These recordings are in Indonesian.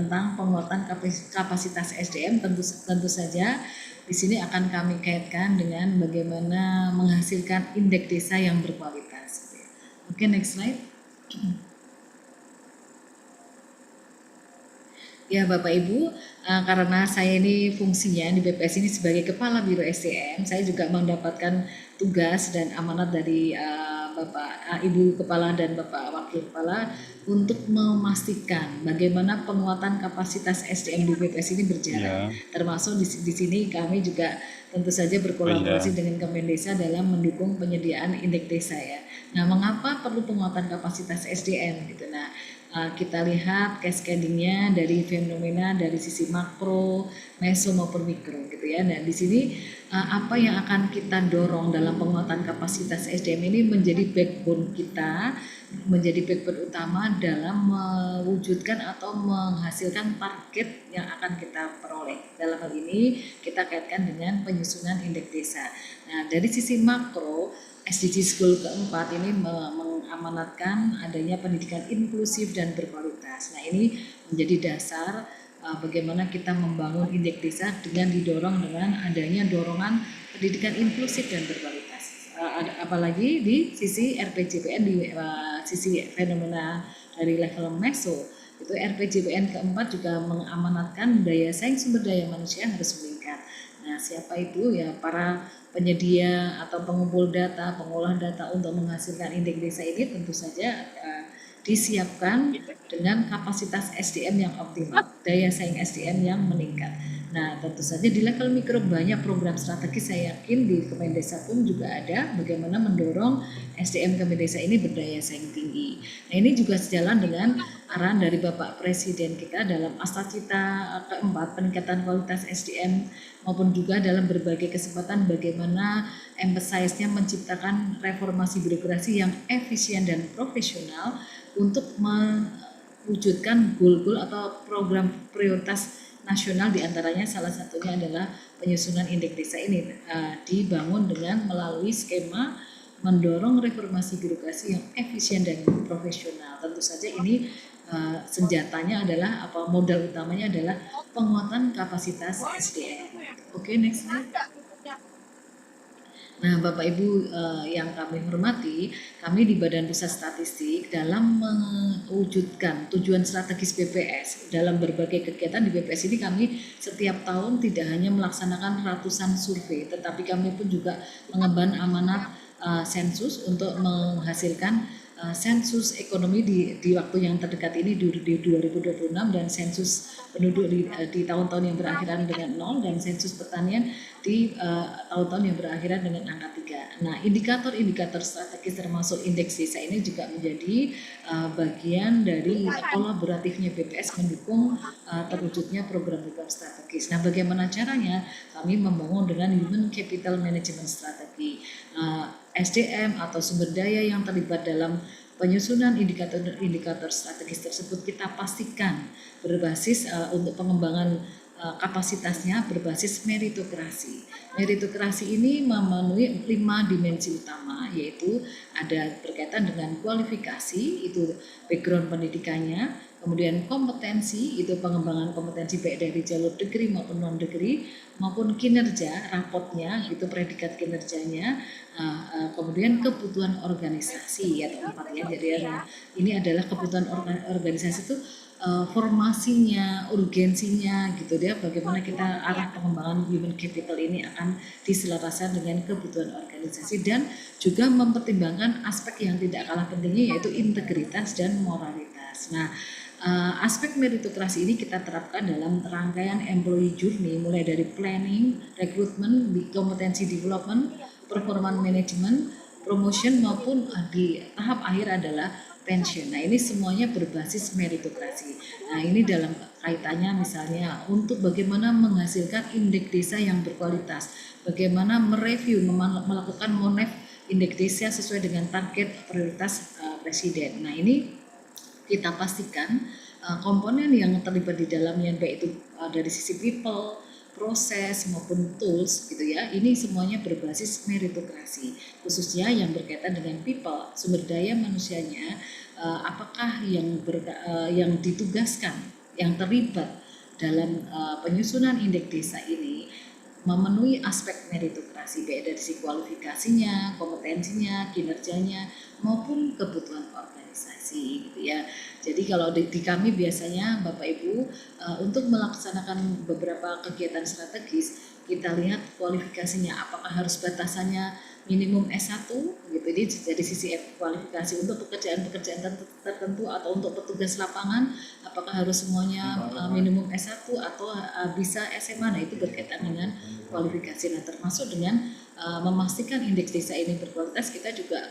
tentang penguatan kapasitas SDM, tentu saja di sini akan kami kaitkan dengan bagaimana menghasilkan indeks desa yang berkualitas. Oke, next slide. Ya Bapak Ibu, karena saya ini fungsinya di BPS ini sebagai Kepala Biro SDM, saya juga mendapatkan tugas dan amanat dari Bapak Ibu Kepala dan Bapak Wakil Kepala untuk memastikan bagaimana penguatan kapasitas SDM di BPS ini berjalan. Termasuk di sini kami juga tentu saja berkolaborasi dengan Kemendesa dalam mendukung penyediaan indeks desa ya. Nah, mengapa perlu penguatan kapasitas SDM gitu. Nah, kita lihat cascadingnya dari fenomena dari sisi makro, meso maupun mikro gitu ya. Nah di sini apa yang akan kita dorong dalam penguatan kapasitas SDM ini menjadi backbone kita, menjadi backbone utama dalam mewujudkan atau menghasilkan target yang akan kita peroleh. Dalam hal ini kita kaitkan dengan penyusunan indeks desa. Nah dari sisi makro, SDGs Goal keempat ini mengamanatkan adanya pendidikan inklusif dan berkualitas. Nah ini menjadi dasar bagaimana kita membangun indeks desa dengan didorong dengan adanya dorongan pendidikan inklusif dan berkualitas. Apalagi di sisi RPJPN, di sisi fenomena dari level meso, itu RPJPN keempat juga mengamanatkan daya saing sumber daya manusia harus meningkat. Nah, siapa itu ya para penyedia atau pengumpul data, pengolah data untuk menghasilkan indeks desa ini tentu saja disiapkan dengan kapasitas SDM yang optimal, daya saing SDM yang meningkat. Nah, tentu saja di level mikro banyak program strategis, saya yakin di Kemendesa pun juga ada bagaimana mendorong SDM Kemendesa ini berdaya saing tinggi. Nah, ini juga sejalan dengan arahan dari Bapak Presiden kita dalam Astacita keempat, peningkatan kualitas SDM, maupun juga dalam berbagai kesempatan bagaimana emphasize-nya menciptakan reformasi birokrasi yang efisien dan profesional untuk mewujudkan goal-goal atau program prioritas nasional, diantaranya salah satunya adalah penyusunan indeks desa ini dibangun dengan melalui skema mendorong reformasi birokrasi yang efisien dan profesional. Tentu saja ini senjatanya adalah modal utamanya adalah penguatan kapasitas SDM. Oke, next slide. Nah, Bapak Ibu yang kami hormati, kami di Badan Pusat Statistik dalam mewujudkan tujuan strategis BPS dalam berbagai kegiatan di BPS ini, kami setiap tahun tidak hanya melaksanakan ratusan survei, tetapi kami pun juga mengemban amanat sensus untuk menghasilkan sensus ekonomi di waktu yang terdekat ini di 2026 dan sensus penduduk di tahun-tahun yang berakhiran dengan 0 dan sensus pertanian di tahun-tahun yang berakhiran dengan angka 3. Nah, indikator-indikator strategis termasuk indeks desa ini juga menjadi bagian dari kolaboratifnya BPS mendukung terwujudnya program-program strategis. Nah, bagaimana caranya? Kami membangun dengan Human Capital Management Strategi. SDM atau sumber daya yang terlibat dalam penyusunan indikator strategis tersebut kita pastikan berbasis untuk pengembangan kapasitasnya berbasis meritokrasi. Meritokrasi ini memenuhi 5 dimensi utama, yaitu ada berkaitan dengan kualifikasi, itu background pendidikannya, kemudian kompetensi, itu pengembangan kompetensi baik dari jalur degree maupun non degree, maupun kinerja, rapotnya, itu predikat kinerjanya, kemudian kebutuhan organisasi atau 4 ya. Jadi ini adalah kebutuhan organisasi itu formasinya, urgensinya gitu ya, bagaimana kita arah pengembangan human capital ini akan diselaraskan dengan kebutuhan organisasi dan juga mempertimbangkan aspek yang tidak kalah pentingnya yaitu integritas dan moralitas. Nah, aspek meritokrasi ini kita terapkan dalam rangkaian employee journey mulai dari planning, recruitment, kompetensi development, performance management, promotion maupun di tahap akhir adalah pension. Nah, ini semuanya berbasis meritokrasi. Nah, ini dalam kaitannya misalnya untuk bagaimana menghasilkan indeks desa yang berkualitas, bagaimana mereview, melakukan monef indeks desa sesuai dengan target prioritas Presiden. Nah, ini kita pastikan komponen yang terlibat di dalamnya baik itu dari sisi people, proses maupun tools gitu ya, ini semuanya berbasis meritokrasi, khususnya yang berkaitan dengan people, sumber daya manusianya, apakah yang ditugaskan yang terlibat dalam penyusunan indeks desa ini memenuhi aspek meritokrasi, baik dari sisi kualifikasinya, kompetensinya, kinerjanya, maupun kebutuhan organisasi gitu ya. Jadi kalau di kami biasanya Bapak Ibu untuk melaksanakan beberapa kegiatan strategis, kita lihat kualifikasinya, apakah harus batasannya minimum S1 gitu. Jadi dari sisi kualifikasi untuk pekerjaan-pekerjaan tertentu atau untuk petugas lapangan, apakah harus semuanya minimum S1 atau bisa SMA. Nah, itu berkaitan dengan kualifikasi. Nah, termasuk dengan memastikan indeks desa ini berkualitas, kita juga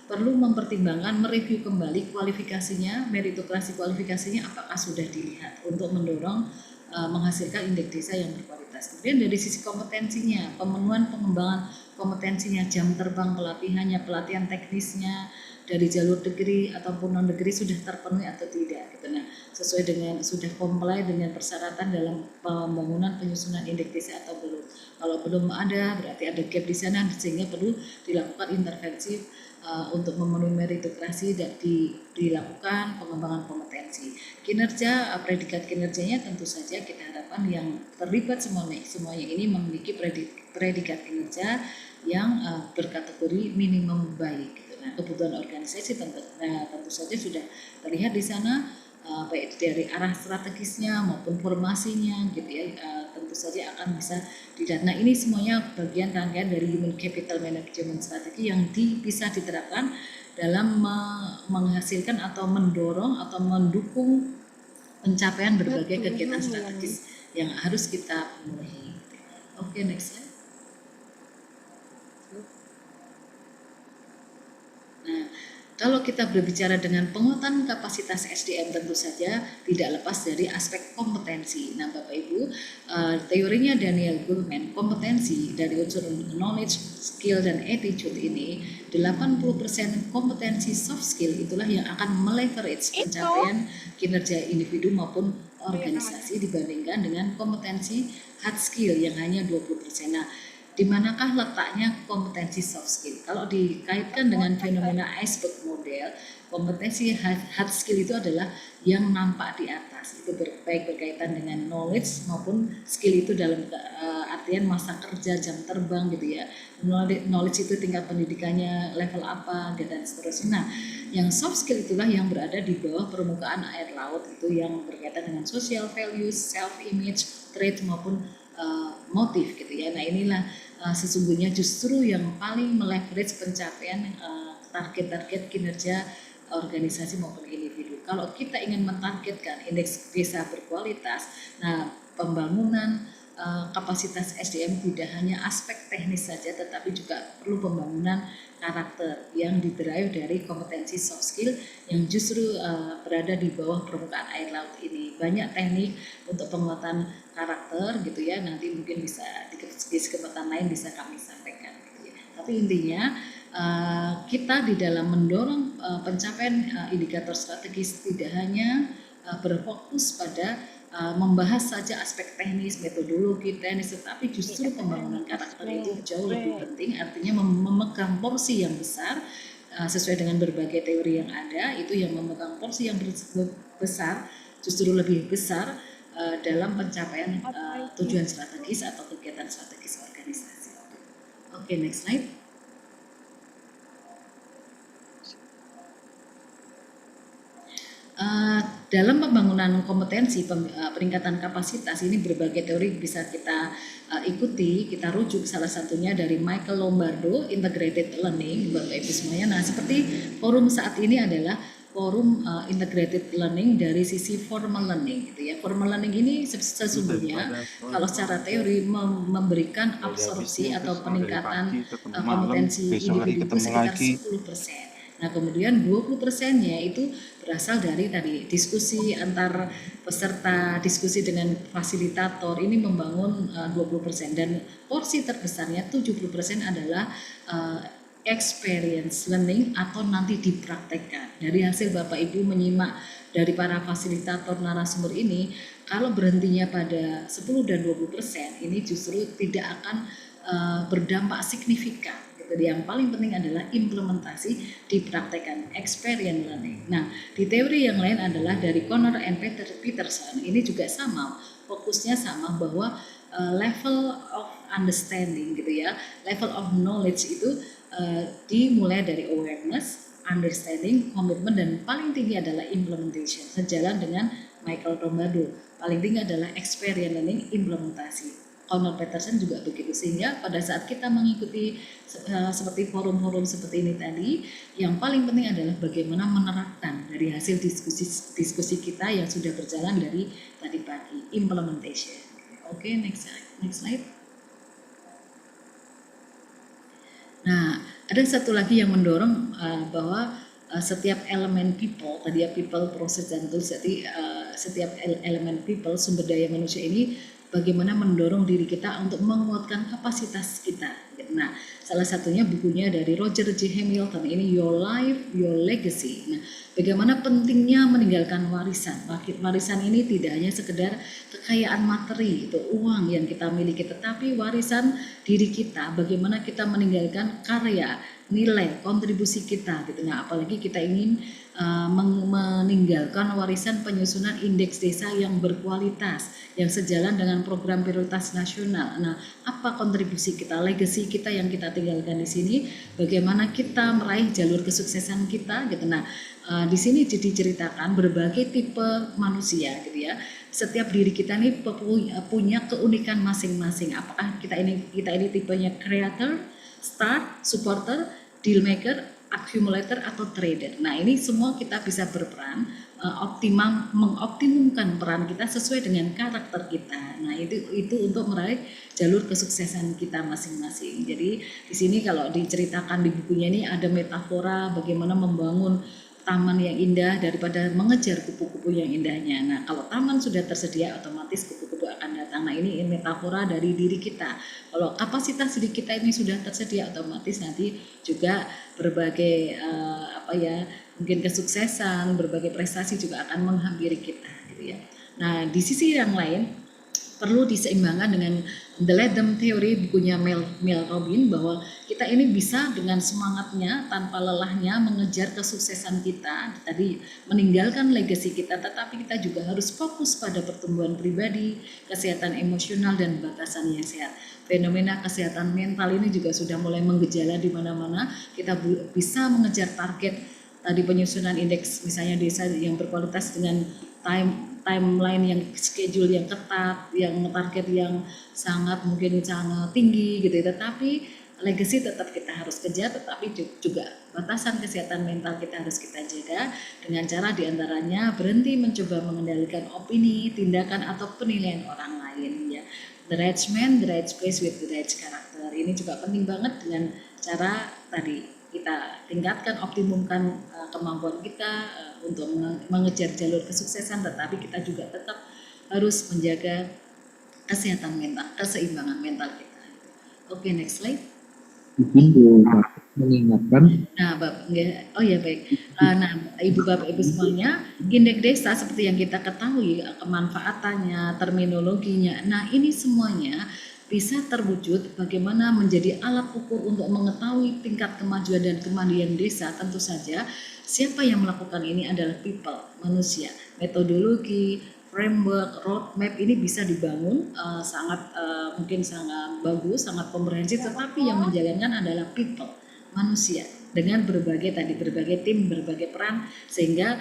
perlu mempertimbangkan, mereview kembali kualifikasinya, meritokrasi kualifikasinya apakah sudah dilihat untuk mendorong menghasilkan indeks desa yang berkualitas. Kemudian dari sisi kompetensinya, pemenuhan pengembangan kompetensinya, jam terbang pelatihannya, pelatihan teknisnya dari jalur negeri ataupun non negeri sudah terpenuhi atau tidak gitu. Nah, sesuai dengan sudah comply dengan persyaratan dalam pembangunan penyusunan indeks desa atau belum. Kalau belum ada, berarti ada gap di sana sehingga perlu dilakukan intervensi untuk memenuhi meritokrasi dan dilakukan pengembangan kompetensi. Kinerja, predikat kinerjanya tentu saja kita harapkan yang terlibat semuanya ini memiliki predikat kinerja yang berkategori minimum baik. Gitu. Nah, kebutuhan organisasi tentu saja sudah terlihat di sana, baik dari arah strategisnya maupun formasinya gitu ya, tentu saja akan bisa dilihat. Nah, ini semuanya bagian rangkaian dari human capital management strategi yang bisa diterapkan dalam menghasilkan atau mendorong atau mendukung pencapaian berbagai kegiatan strategis yang harus kita penuhi. Oke, next slide. Nah, kalau kita berbicara dengan penguatan kapasitas SDM tentu saja tidak lepas dari aspek kompetensi. Nah, Bapak Ibu, teorinya Daniel Goleman, kompetensi dari unsur knowledge, skill, dan attitude ini, 80% kompetensi soft skill itulah yang akan meleverage pencapaian kinerja individu maupun organisasi dibandingkan dengan kompetensi hard skill yang hanya 20%. Nah, di manakah letaknya kompetensi soft skill? Kalau dikaitkan dengan fenomena iceberg model, kompetensi hard skill itu adalah yang nampak di atas. Itu baik berkaitan dengan knowledge maupun skill itu dalam artian masa kerja, jam terbang gitu ya. Knowledge itu tingkat pendidikannya level apa dan seterusnya. Nah, yang soft skill itulah yang berada di bawah permukaan air laut, itu yang berkaitan dengan social values, self image, trait maupun motif gitu ya. Nah, inilah sesungguhnya justru yang paling meleverage pencapaian target-target kinerja organisasi maupun individu. Kalau kita ingin mentargetkan indeks desa berkualitas, nah pembangunan kapasitas SDM tidak hanya aspek teknis saja, tetapi juga perlu pembangunan karakter yang didrive dari kompetensi soft skill yang justru berada di bawah permukaan air laut ini. Banyak teknik untuk penguatan karakter gitu ya, nanti mungkin bisa di kesempatan lain bisa kami sampaikan gitu ya. Tapi intinya kita di dalam mendorong pencapaian indikator strategis tidak hanya berfokus pada membahas saja aspek teknis, metodologi, teknis, tetapi justru pembangunan karakter itu jauh lebih penting, artinya memegang porsi yang besar sesuai dengan berbagai teori yang ada, itu yang memegang porsi yang besar, justru lebih besar dalam pencapaian tujuan strategis atau kegiatan strategis organisasi. Oke, next slide. Dalam pembangunan kompetensi, peningkatan kapasitas ini berbagai teori bisa kita ikuti, kita rujuk salah satunya dari Michael Lombardo, Integrated Learning, Bapak Ibu semuanya. Nah, seperti forum saat ini adalah forum integrated learning dari sisi formal learning gitu ya. Formal learning ini sesungguhnya kalau secara teori memberikan absorpsi atau peningkatan kompetensi individu itu sekitar 10%. Nah, kemudian 20%-nya itu berasal dari tadi diskusi antar peserta, diskusi dengan fasilitator, ini membangun 20%, dan porsi terbesarnya 70% adalah experience learning atau nanti dipraktekkan. Dari hasil Bapak Ibu menyimak dari para fasilitator narasumber ini, kalau berhentinya pada 10 dan 20%, ini justru tidak akan berdampak signifikan Jadi yang paling penting adalah implementasi, dipraktekkan, experience learning. Nah, di teori yang lain adalah dari Connor and Peterson, ini juga sama, fokusnya sama bahwa level of understanding gitu ya, level of knowledge itu dimulai dari awareness, understanding, komitmen, dan paling tinggi adalah implementation. Sejalan dengan Michael Lombardo, paling tinggi adalah experience learning, implementasi. Connor Peterson juga begitu, sehingga pada saat kita mengikuti seperti forum-forum seperti ini tadi, yang paling penting adalah bagaimana menerapkan dari hasil diskusi kita yang sudah berjalan dari tadi pagi, implementation. Oke, next slide. Nah, ada satu lagi yang mendorong bahwa setiap elemen people, tadi ya people, proses, dan tools, jadi setiap elemen people, sumber daya manusia ini bagaimana mendorong diri kita untuk menguatkan kapasitas kita. Nah, salah satunya bukunya dari Roger J. Hamilton, ini Your Life, Your Legacy. Nah, bagaimana pentingnya meninggalkan warisan. Warisan ini tidak hanya sekedar kekayaan materi, itu uang yang kita miliki, tetapi warisan diri kita, bagaimana kita meninggalkan karya, nilai, kontribusi kita gitu. Nah, apalagi kita ingin meninggalkan warisan penyusunan indeks desa yang berkualitas, yang sejalan dengan program prioritas nasional. Nah, apa kontribusi kita, legacy kita yang kita tinggalkan di sini, bagaimana kita meraih jalur kesuksesan kita gitu. Nah, di sini diceritakan berbagai tipe manusia gitu ya. Setiap diri kita ini punya keunikan masing-masing. Apakah kita ini tipenya creator, start, supporter, deal maker, accumulator, atau trader. Nah, ini semua kita bisa berperan mengoptimumkan peran kita sesuai dengan karakter kita. Nah, itu untuk meraih jalur kesuksesan kita masing-masing. Jadi di sini kalau diceritakan di bukunya ini ada metafora bagaimana membangun taman yang indah daripada mengejar kupu-kupu yang indahnya. Nah, kalau taman sudah tersedia, otomatis kupu-kupu akan datang. Nah, ini metafora dari diri kita. Kalau kapasitas diri kita ini sudah tersedia, otomatis nanti juga berbagai mungkin kesuksesan, berbagai prestasi juga akan menghampiri kita, gitu ya. Nah, di sisi yang lain perlu diseimbangkan dengan The Ledem Theory, bukunya Mel Robbins, bahwa kita ini bisa dengan semangatnya tanpa lelahnya mengejar kesuksesan kita, tadi meninggalkan legacy kita, tetapi kita juga harus fokus pada pertumbuhan pribadi, kesehatan emosional, dan batasan yang sehat. Fenomena kesehatan mental ini juga sudah mulai menggejala di mana-mana. Kita bisa mengejar target tadi penyusunan indeks misalnya desa yang berkualitas dengan timeline yang schedule yang ketat, yang target yang sangat tinggi gitu. Tetapi legacy tetap kita harus kejar, tetapi juga batasan kesehatan mental kita harus kita jaga dengan cara diantaranya berhenti mencoba mengendalikan opini, tindakan, atau penilaian orang lain ya. The right man, the right place with the right character. Ini juga penting banget dengan cara tadi kita tingkatkan, optimumkan kemampuan kita untuk mengejar jalur kesuksesan, tetapi kita juga tetap harus menjaga kesehatan mental, keseimbangan mental kita. Oke, next slide. Mengingatkan. Nah, baik. Nah, Ibu Bapak Ibu semuanya, indeks desa seperti yang kita ketahui kemanfaatannya, terminologinya. Nah, ini semuanya bisa terwujud bagaimana menjadi alat ukur untuk mengetahui tingkat kemajuan dan kemandirian desa. Tentu saja siapa yang melakukan ini adalah people, manusia. Metodologi, framework, roadmap ini bisa dibangun mungkin sangat bagus, sangat komprehensif, tetapi yang menjalankan adalah people, manusia, dengan berbagai tim, berbagai peran, sehingga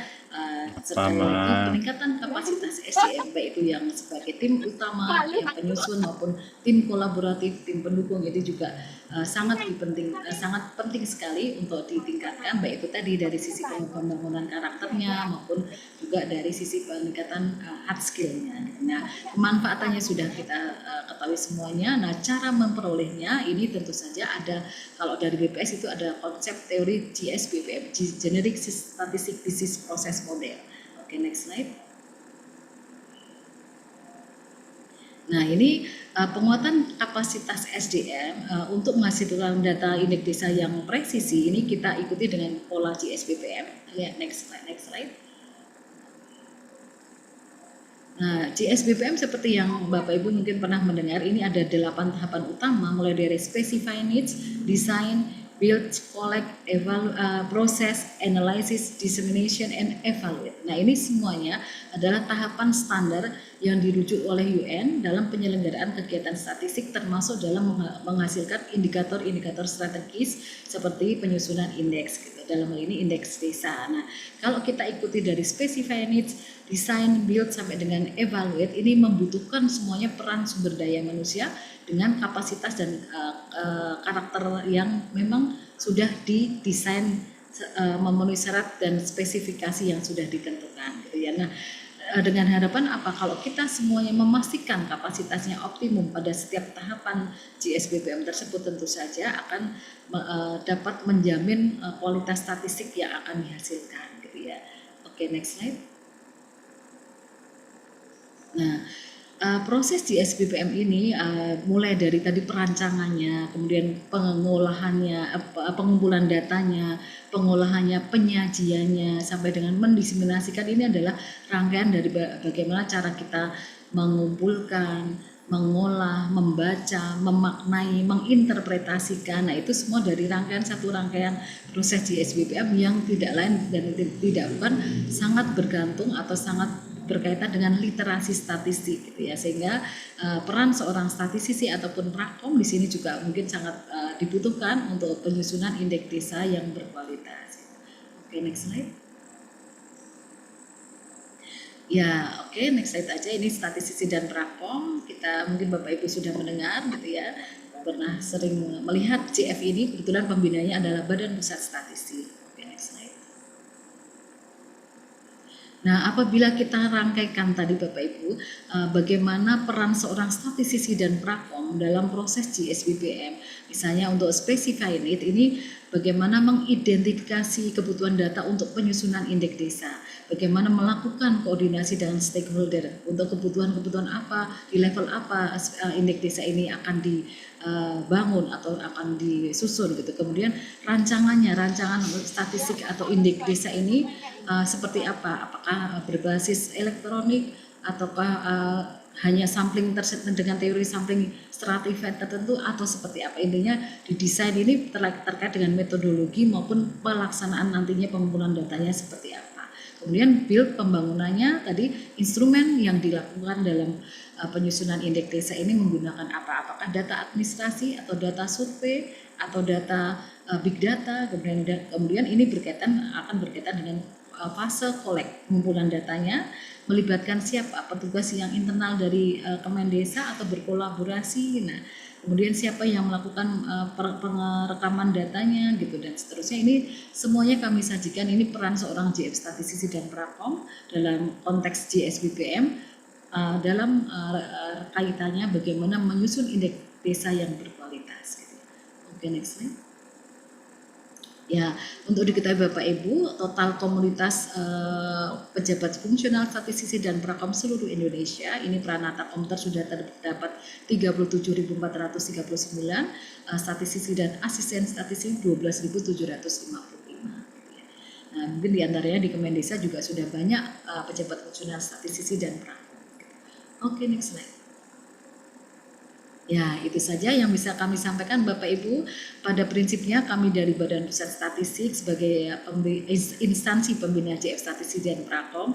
sekali lagi peningkatan kapasitas SDM, baik itu yang sebagai tim utama, yang penyusun, maupun tim kolaboratif, tim pendukung, itu juga sangat penting sekali untuk ditingkatkan, baik itu tadi dari sisi pembangunan karakternya maupun juga dari sisi peningkatan hard skill-nya. Nah, kemanfaatannya sudah kita ketahui semuanya. Nah, cara memperolehnya ini tentu saja ada, kalau dari BPS itu ada konsep teori GSBPM, Generic Statistic Business Process Model. Oke, next slide. Nah, ini penguatan kapasitas SDM untuk menghasilkan data indeks desa yang presisi, ini kita ikuti dengan pola GSBPM. Ya, next slide. Nah, GSBPM seperti yang Bapak Ibu mungkin pernah mendengar, ini ada 8 tahapan utama, mulai dari specify needs, design, build, collect, process, analysis, dissemination, and evaluate. Nah, ini semuanya adalah tahapan standar yang dirujuk oleh UN dalam penyelenggaraan kegiatan statistik, termasuk dalam menghasilkan indikator-indikator strategis seperti penyusunan indeks gitu. Dalam hal ini indeks desa. Nah, kalau kita ikuti dari specify needs, design, build sampai dengan evaluate, ini membutuhkan semuanya peran sumber daya manusia dengan kapasitas dan karakter yang memang sudah didesain memenuhi syarat dan spesifikasi yang sudah ditentukan gitu ya. Nah, dengan harapan apa? Kalau kita semuanya memastikan kapasitasnya optimum pada setiap tahapan GSBPM tersebut, tentu saja akan dapat menjamin kualitas statistik yang akan dihasilkan gitu ya. Oke, next slide. Nah, proses di SBPM ini mulai dari tadi perancangannya, kemudian pengolahannya, pengumpulan datanya, pengolahannya, penyajiannya, sampai dengan mendiseminasikan, ini adalah rangkaian dari bagaimana cara kita mengumpulkan, mengolah, membaca, memaknai, menginterpretasikan. Nah, itu semua dari satu rangkaian proses di SBPM yang tidak lain dan tidak bukan sangat bergantung atau sangat berkaitan dengan literasi statistik gitu ya, sehingga peran seorang statistisi ataupun prakom di sini juga mungkin sangat dibutuhkan untuk penyusunan indeks desa yang berkualitas. Oke, next slide. Ya, oke, next slide aja. Ini statistisi dan prakom. Kita mungkin Bapak Ibu sudah mendengar gitu ya, pernah sering melihat CF ini. Kebetulan pembinanya adalah Badan Pusat Statistik. Oke, next slide. Nah, apabila kita rangkaikan tadi Bapak Ibu, bagaimana peran seorang statistisi dan prakom dalam proses GSBPM, misalnya untuk specify need ini, bagaimana mengidentifikasi kebutuhan data untuk penyusunan indeks desa, bagaimana melakukan koordinasi dengan stakeholder untuk kebutuhan-kebutuhan apa, di level apa indeks desa ini akan dibangun atau akan disusun gitu. Kemudian rancangan statistik atau indeks desa ini seperti apa? Apakah berbasis elektronik ataukah hanya sampling dengan teori sampling stratified tertentu atau seperti apa? Intinya di desain ini terkait dengan metodologi maupun pelaksanaan nantinya pengumpulan datanya seperti apa. Kemudian build pembangunannya tadi, instrumen yang dilakukan dalam penyusunan indeks desa ini menggunakan apa? Apakah data administrasi atau data survei atau data big data? Kemudian ini akan berkaitan dengan fase kolek pengumpulan datanya, melibatkan siapa, petugas yang internal dari Kemendesa atau berkolaborasi. Nah, kemudian siapa yang melakukan pengerekaman datanya gitu dan seterusnya. Ini semuanya kami sajikan. Ini peran seorang JF statistisi dan prakom dalam konteks GSBPM dalam kaitannya bagaimana menyusun indeks desa yang berkualitas gitu. Oke, next slide. Ya, untuk diketahui Bapak Ibu, total komunitas pejabat fungsional statistisi dan prakom seluruh Indonesia, ini Pranata Komter sudah terdapat 37.439, statistisi dan asisten statistik 12.755. Nah, mungkin diantaranya di Kemendesa juga sudah banyak pejabat fungsional statistisi dan prakom. Oke, next slide. Ya, itu saja yang bisa kami sampaikan Bapak Ibu. Pada prinsipnya kami dari Badan Pusat Statistik sebagai instansi pembina JF Statistik dan Prakom